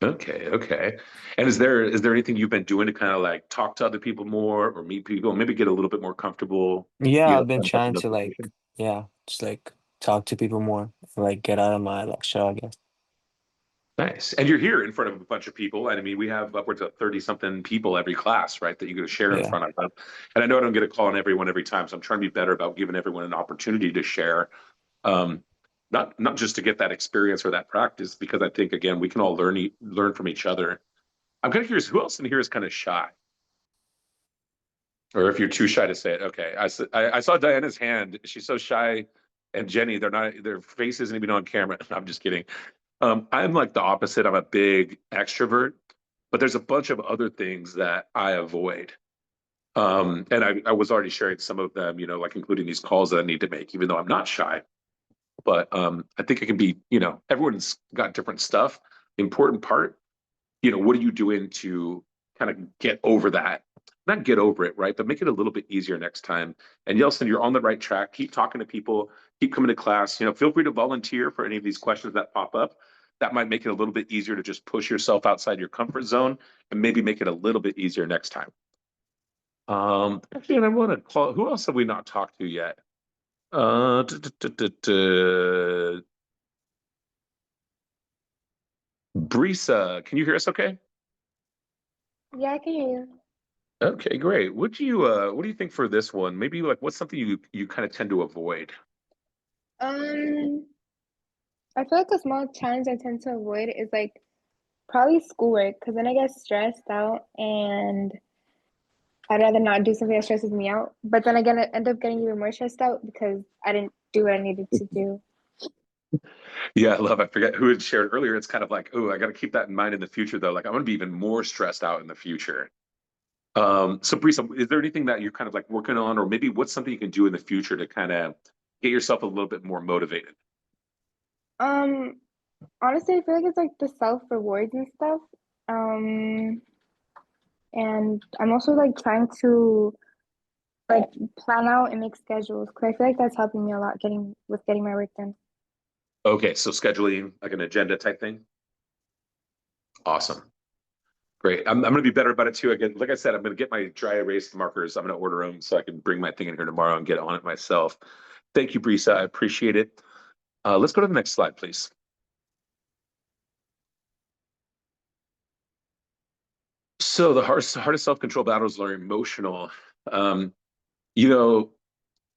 Okay, okay. And is there anything you've been doing to kind of like talk to other people more or meet people, maybe get a little bit more comfortable, Yeah, I've been kind of trying in those to like, situations? yeah, just like talk to people more, like get out of my like shell, I guess. Nice. And you're here in front of a bunch of people. And I mean, we have upwards of 30 something people every class, right? That you go to share in Yeah. front of them. And I know I don't get a call on everyone every time. So I'm trying to be better about giving everyone an opportunity to share. Um, not just to get that experience or that practice, because I think again, we can all learn from each other. I'm kind of curious, who else in here is kind of shy? Or if you're too shy to say it, okay. I saw Diana's hand. She's so shy. And Jenny, their face isn't even on camera. I'm just kidding. I'm like the opposite. I'm a big extrovert, but there's a bunch of other things that I avoid. And I was already sharing some of them, like including these calls that I need to make, even though I'm not shy. But I think it can be, everyone's got different stuff. The important part, what are you doing to kind of get over that? Not get over it, right? But make it a little bit easier next time. And Yelson, you're on the right track. Keep talking to people, keep coming to class. Feel free to volunteer for any of these questions that pop up. That might make it a little bit easier to just push yourself outside your comfort zone and maybe make it a little bit easier next time. Actually, and I want to call, who else have we not talked to yet? Uh, duh, duh, duh, duh, duh. Brisa, can you hear us okay? Yeah, I can hear you. Okay, great. What do you think for this one? Maybe like what's something you kind of tend to avoid? Um, I feel like a small challenge I tend to avoid is like probably schoolwork, because then I get stressed out and I'd rather not do something that stresses me out. But then again, I end up getting even more stressed out because I didn't do what I needed to do. Yeah, I love. I forget who had shared earlier. It's kind of like, oh, I got to keep that in mind in the future, though. Like, I'm going to be even more stressed out in the future. So Brisa, is there anything that you're kind of like working on, or maybe what's something you can do in the future to kind of get yourself a little bit more motivated? Um, Honestly, I feel like it's like the self rewards and stuff. Um, and I'm also like trying to like plan out and make schedules because I feel like that's helping me a lot getting my work done. Okay, so scheduling like an agenda type thing. Awesome. Great. I'm going to be better about it too. Again, like I said, I'm going to get my dry erase markers. I'm going to order them so I can bring my thing in here tomorrow and get on it myself. Thank you, Brisa. I appreciate it. Let's go to the next slide, please. So the hardest self-control battles are emotional. Um, you know,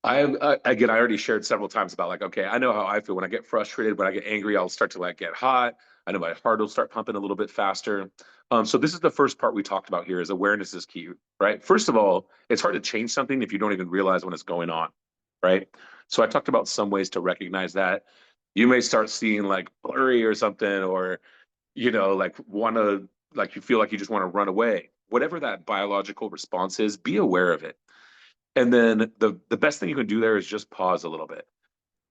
again, I already shared several times about like, okay, I know how I feel when I get frustrated, when I get angry, I'll start to like get hot. I know my heart will start pumping a little bit faster. So this is the first part we talked about here is awareness is key, right? First of all, it's hard to change something if you don't even realize when it's going on, right? So I talked about some ways to recognize that. You may start seeing like blurry or something, or like like you feel like you just want to run away. Whatever that biological response is, be aware of it. And then the best thing you can do there is just pause a little bit.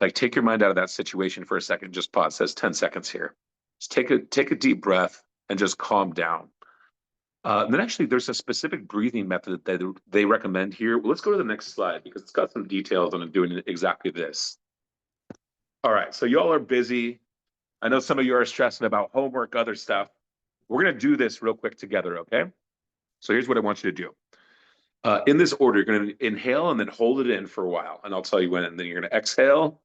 Like take your mind out of that situation for a second. Just pause. It says 10 seconds here. Just take a deep breath and just calm down. And then actually there's a specific breathing method that they recommend here. Well, let's go to the next slide because it's got some details on doing exactly this. All right, so y'all are busy. I know some of you are stressing about homework, other stuff. We're gonna do this real quick together, okay? So here's what I want you to do. In this order, you're going to inhale and then hold it in for a while. And I'll tell you when. And then you're going to exhale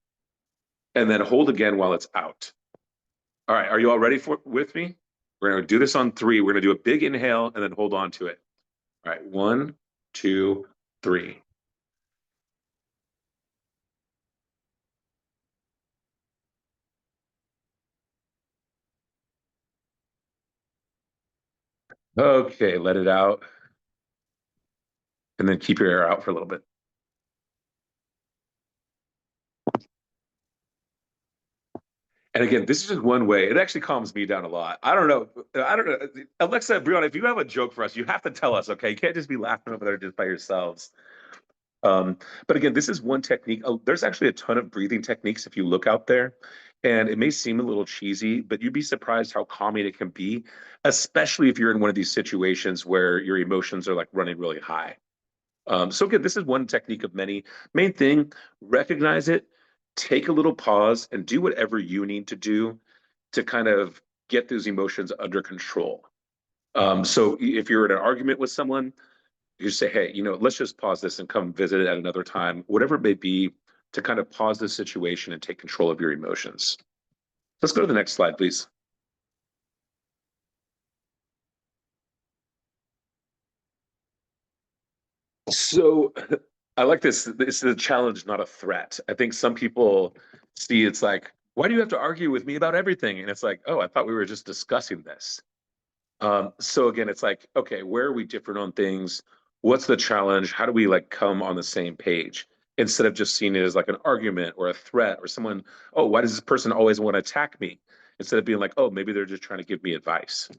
and then hold again while it's out. All right. Are you all ready with me? We're going to do this on 3. We're going to do a big inhale and then hold on to it. All right. 1, 2, 3. Okay. Let it out. And then keep your air out for a little bit. And again, this is just one way. It actually calms me down a lot. I don't know. Alexa, Brianna, if you have a joke for us, you have to tell us, okay? You can't just be laughing over there just by yourselves. But again, this is one technique. Oh, there's actually a ton of breathing techniques if you look out there. And it may seem a little cheesy, but you'd be surprised how calming it can be, especially if you're in one of these situations where your emotions are like running really high. So again, this is one technique of many. Main thing, recognize it, take a little pause, and do whatever you need to do to kind of get those emotions under control. So if you're in an argument with someone, you say, hey, let's just pause this and come visit it at another time, whatever it may be, to kind of pause the situation and take control of your emotions. Let's go to the next slide, please. So I like this. This is a challenge, not a threat. I think some people see it's like, why do you have to argue with me about everything? And it's like, oh, I thought we were just discussing this. So again, it's like, okay, where are we different on things? What's the challenge? How do we like come on the same page instead of just seeing it as like an argument or a threat or someone, oh, why does this person always want to attack me? Instead of being like, oh, maybe they're just trying to give me advice.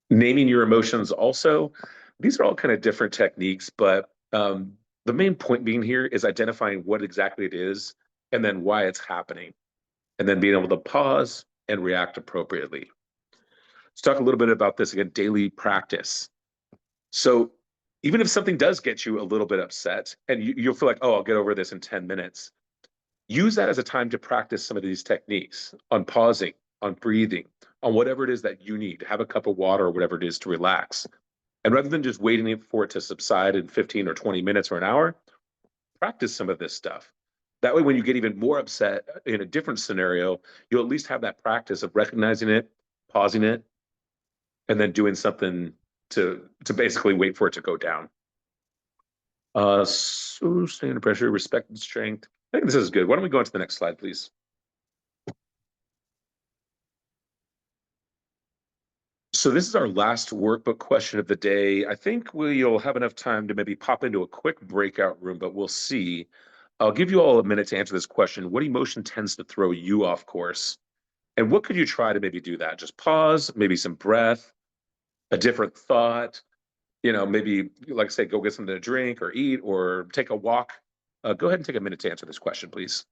Naming your emotions also, these are all kind of different techniques, but the main point being here is identifying what exactly it is and then why it's happening, and then being able to pause and react appropriately. Let's talk a little bit about this again, daily practice. So even if something does get you a little bit upset and you'll feel like, oh, I'll get over this in 10 minutes, use that as a time to practice some of these techniques on pausing, on breathing, on whatever it is that you need. Have a cup of water or whatever it is to relax. And rather than just waiting for it to subside in 15 or 20 minutes or an hour, practice some of this stuff. That way, when you get even more upset in a different scenario, you'll at least have that practice of recognizing it, pausing it, and then doing something to basically wait for it to go down. So stay under pressure, respect and strength. I think this is good. Why don't we go on to the next slide, please? So this is our last workbook question of the day. I think we'll have enough time to maybe pop into a quick breakout room, but we'll see. I'll give you all a minute to answer this question. What emotion tends to throw you off course? And what could you try to maybe do that? Just pause, maybe some breath, a different thought, maybe, like I say, go get something to drink or eat or take a walk. Go ahead and take a minute to answer this question, please.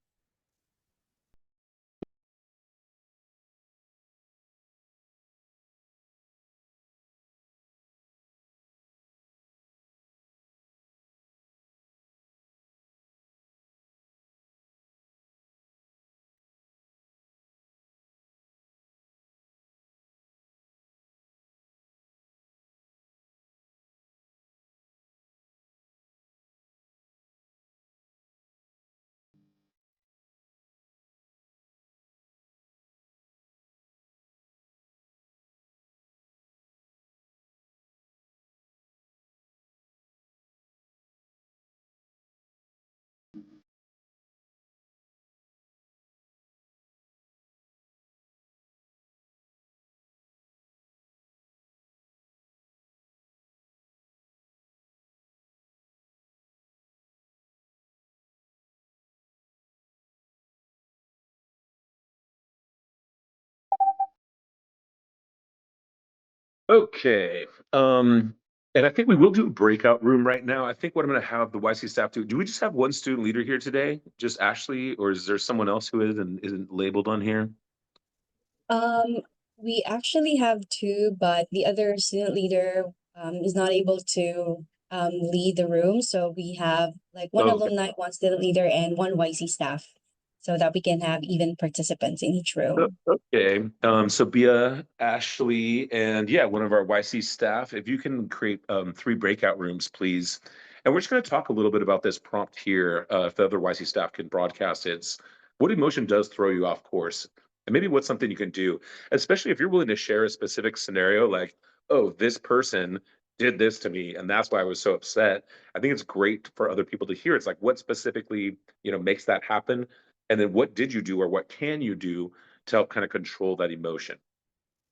Okay. And I think we will do a breakout room right now. I think what I'm going to have the YC staff do we just have one student leader here today? Just Ashley, or is there someone else who is and isn't labeled on here? Um, we actually have two, but the other student leader is not able to lead the room. So we have like one Okay. alumni, one student leader, and one YC staff, so that we can have even participants in each room. Okay. So Bia, Ashley, and yeah, one of our YC staff, if you can create 3 breakout rooms, please. And we're just going to talk a little bit about this prompt here. If the other YC staff can broadcast it. It's what emotion does throw you off course? And maybe what's something you can do, especially if you're willing to share a specific scenario like, oh, this person did this to me, and that's why I was so upset. I think it's great for other people to hear. It's like what specifically, makes that happen? And then what did you do or what can you do to help kind of control that emotion?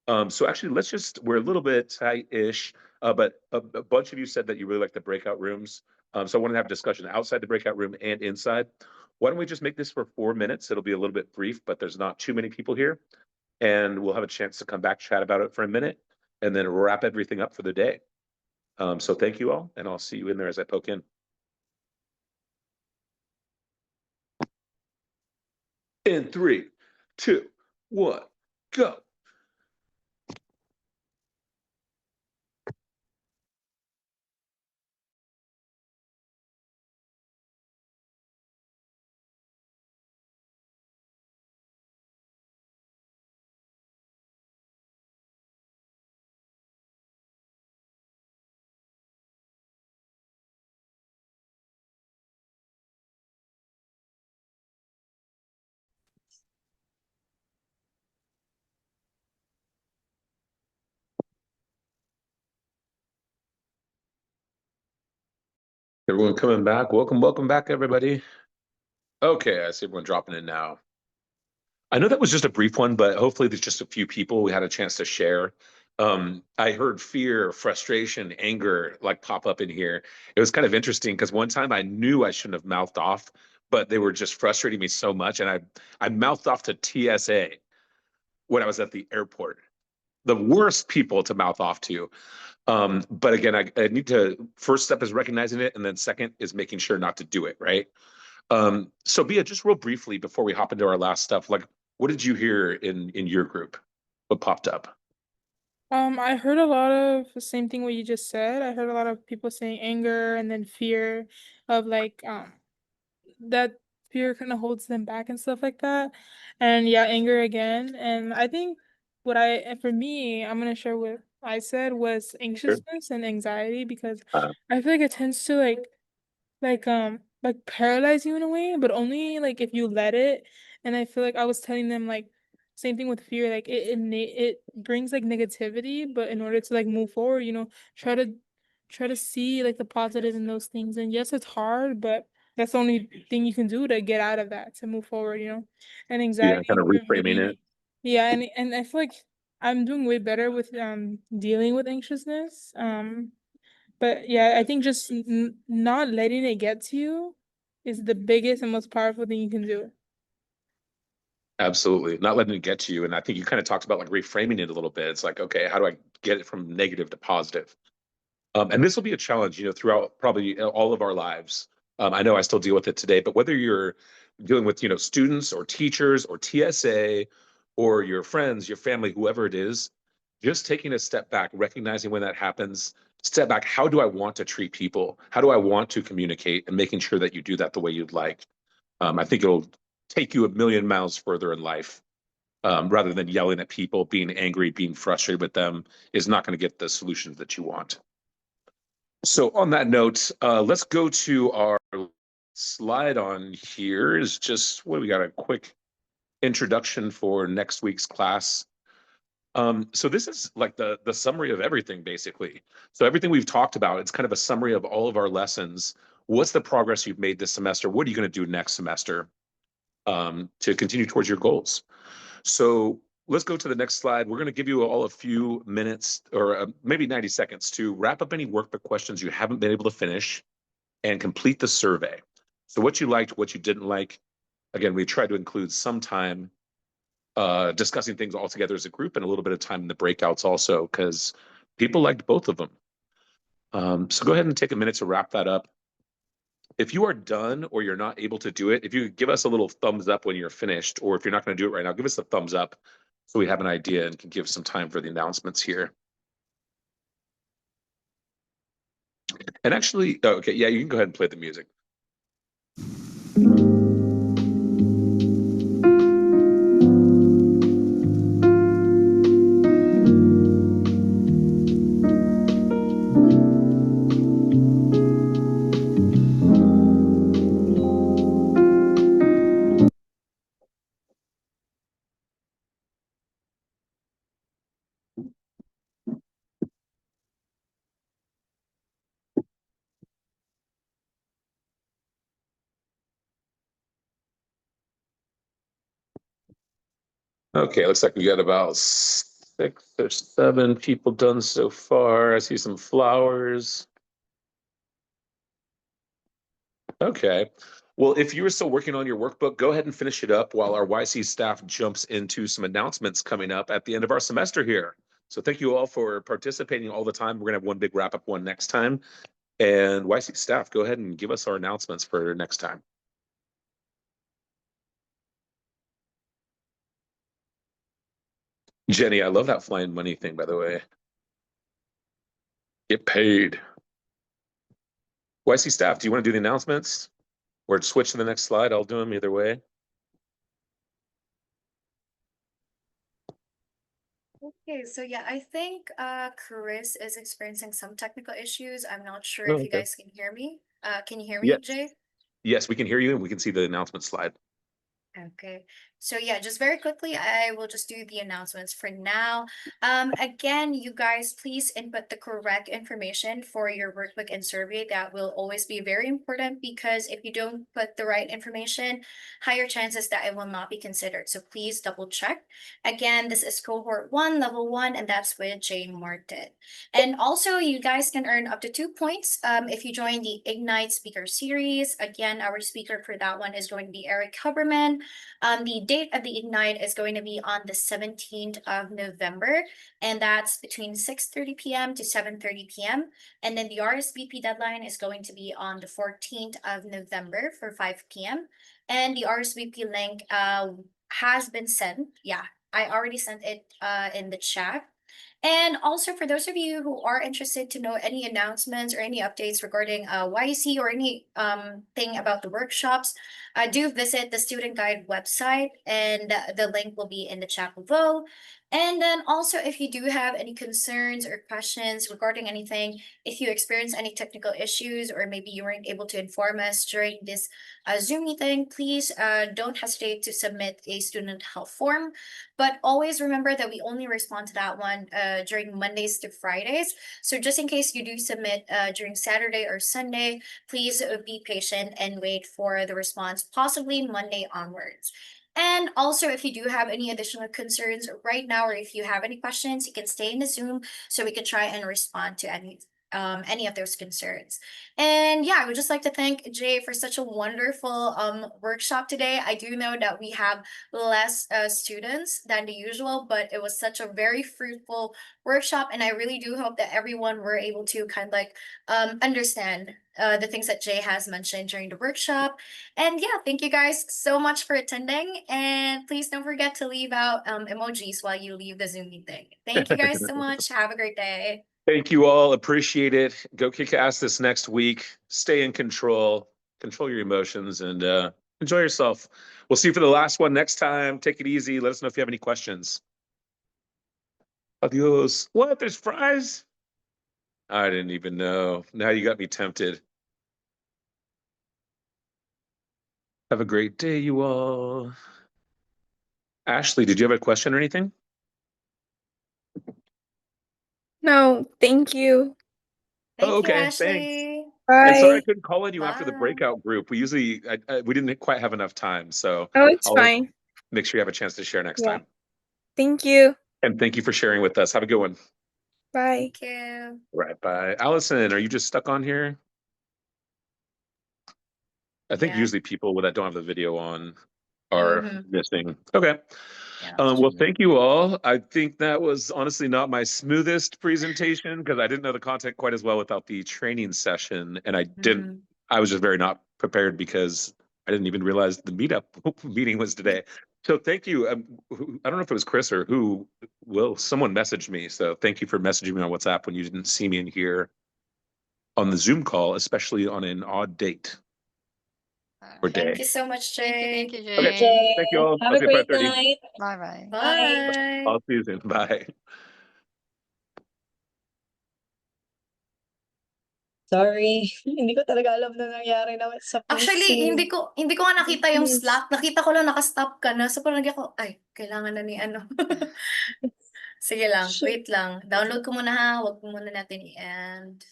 So actually, we're a little bit tight-ish, but a bunch of you said that you really like the breakout rooms. So I want to have a discussion outside the breakout room and inside. Why don't we just make this for 4 minutes? It'll be a little bit brief, but there's not too many people here. And we'll have a chance to come back, chat about it for a minute, and then wrap everything up for the day. So thank you all, and I'll see you in there as I poke in. In 3, 2, 1, go. Everyone coming back. Welcome back, everybody. Okay, I see everyone dropping in now. I know that was just a brief one, but hopefully there's just a few people we had a chance to share. I heard fear, frustration, anger like pop up in here. It was kind of interesting because one time I knew I shouldn't have mouthed off, but they were just frustrating me so much. And I mouthed off to TSA when I was at the airport. The worst people to mouth off to. But again, I need to, first step is recognizing it, and then second is making sure not to do it, right? So Bia, just real briefly before we hop into our last stuff, like what did you hear in your group? What popped up? I heard a lot of the same thing what you just said. I heard a lot of people saying anger and then fear of like that fear kind of holds them back and stuff like that. And yeah, anger again. And I think and for me, I'm gonna share what I said was Sure. anxiousness and anxiety because Uh, I feel like it tends to like paralyze you in a way, but only like if you let it. And I feel like I was telling them like same thing with fear, like it brings like negativity, but in order to like move forward, try to see like the positive in those things. And yes, it's hard, but that's the only thing you can do to get out of that, to move forward. And yeah, kind anxiety of for reframing it. me, yeah, and I feel like I'm doing way better with dealing with anxiousness. But yeah, I think just not letting it get to you is the biggest and most powerful thing you can do. Absolutely. Not letting it get to you. And I think you kind of talked about like reframing it a little bit. It's like, okay, how do I get it from negative to positive? And this will be a challenge, throughout probably all of our lives. I know I still deal with it today, but whether you're dealing with, students or teachers or TSA or your friends, your family, whoever it is, just taking a step back, recognizing when that happens, step back. How do I want to treat people? How do I want to communicate? And making sure that you do that the way you'd like. I think it'll take you a million miles further in life. Rather than yelling at people, being angry, being frustrated with them is not going to get the solutions that you want. So on that note, let's go to our slide on here is just we got a quick introduction for next week's class. So this is like the summary of everything, basically. So everything we've talked about, it's kind of a summary of all of our lessons. What's the progress you've made this semester? What are you going to do next semester to continue towards your goals? So let's go to the next slide. We're going to give you all a few minutes or maybe 90 seconds to wrap up any workbook questions you haven't been able to finish and complete the survey. So what you liked, what you didn't like. Again, we tried to include some time discussing things all together as a group and a little bit of time in the breakouts also, because people liked both of them. So go ahead and take a minute to wrap that up. If you are done or you're not able to do it, if you could give us a little thumbs up when you're finished, or if you're not going to do it right now, give us a thumbs up so we have an idea and can give some time for the announcements here. And actually, okay, yeah, you can go ahead and play the music. Okay, looks like we got about 6 or 7 people done so far. I see some flowers. Okay. Well, if you are still working on your workbook, go ahead and finish it up while our YC staff jumps into some announcements coming up at the end of our semester here. So thank you all for participating all the time. We're going to have one big wrap-up one next time. And YC staff, go ahead and give us our announcements for next time. Jenny, I love that flying money thing, by the way. Get paid. YC staff, do you want to do the announcements? Or switch to the next slide? I'll do them either way. Okay, so yeah, I think Chris is experiencing some technical issues. I'm not sure Oh, if you okay. guys can hear me. Can you hear me, Yes. Jay? Yes, we can hear you and we can see the announcement slide. Okay, So yeah, just very quickly, I will just do the announcements for now. Again, you guys, please input the correct information for your workbook and survey. That will always be very important because if you don't put the right information, higher chances that it will not be considered. So please double check. Again, this is cohort 1, level 1, and that's with Jay Martin. And also, you guys can earn up to 2 points if you join the Ignite Speaker Series. Again, our speaker for that one is going to be Eric Huberman. The date of the Ignite is going to be on the 17th of November, and that's between 6:30 p.m. to 7:30 p.m. And then the RSVP deadline is going to be on the 14th of November for 5 p.m. And the RSVP link has been sent. Yeah, I already sent it in the chat. And also for those of you who are interested to know any announcements or any updates regarding YC or any thing about the workshops, do visit the student guide website and the link will be in the chat below. And then also if you do have any concerns or questions regarding anything, if you experience any technical issues or maybe you weren't able to inform us during this Zoom meeting, please don't hesitate to submit a student help form. But always remember that we only respond to that one during Mondays to Fridays. So just in case you do submit during Saturday or Sunday, please be patient and wait for the response, possibly Monday onwards. And also, if you do have any additional concerns right now, or if you have any questions, you can stay in the Zoom so we can try and respond to any of those concerns. And yeah, I would just like to thank Jay for such a wonderful workshop today. I do know that we have less students than the usual, but it was such a very fruitful workshop, and I really do hope that everyone were able to kind of like understand the things that Jay has mentioned during the workshop. And yeah, thank you guys so much for attending, and please don't forget to leave out emojis while you leave the Zoom meeting. Thank you guys so much. Have a great day. Thank you all. Appreciate it. Go kick ass this next week. Stay in control. Control your emotions and enjoy yourself. We'll see you for the last one next time. Take it easy. Let us know if you have any questions. Adios. What? There's fries? I didn't even know. Now you got me tempted. Have a great day, you all. Ashley, did you have a question or anything? No, thank you. Thank you, Okay, Ashley. thanks. Bye. And sorry I couldn't call on you after the Bye. breakout group. We usually we didn't quite have enough time, so Oh, it's I'll fine. make sure you have a chance to share next Yeah. time. Thank you. And thank you for sharing with us. Have a good one. Bye. Thank you. Right, bye. Allison, are you just stuck on here? I think Yeah. usually people that don't have the video on are missing. Okay. Yeah, Well, thank you all. I think that was honestly not my smoothest presentation because I didn't know the content quite as well without the training session. And I was just very not prepared because I didn't even realize the meetup meeting was today. So thank you. I don't know if it was Chris or who someone messaged me. So thank you for messaging me on WhatsApp when you didn't see me in here on the Zoom call, especially on an odd date or day. Thank you so much, Jay. Thank you, Okay. Jay. Thank you all. Have I'll a see you at great 5:30. night. Bye-bye. Bye. I'll see you soon. Bye. Sorry, hindi ko talaga alam na nangyari na sa Actually, PC. hindi ko nga nakita yung Yes. Slack. Nakita ko lang naka-stop ka na. So parang ako, ay, kailangan na ni ano. Sige lang, wait lang. Download ko muna ha. Huwag mo muna natin i-end.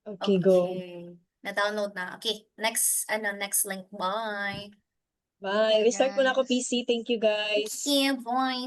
Okay, go. Na-download na. Okay, next link. Bye. Bye. Restart ko na ako PC. Thank you, guys. Yeah, bye.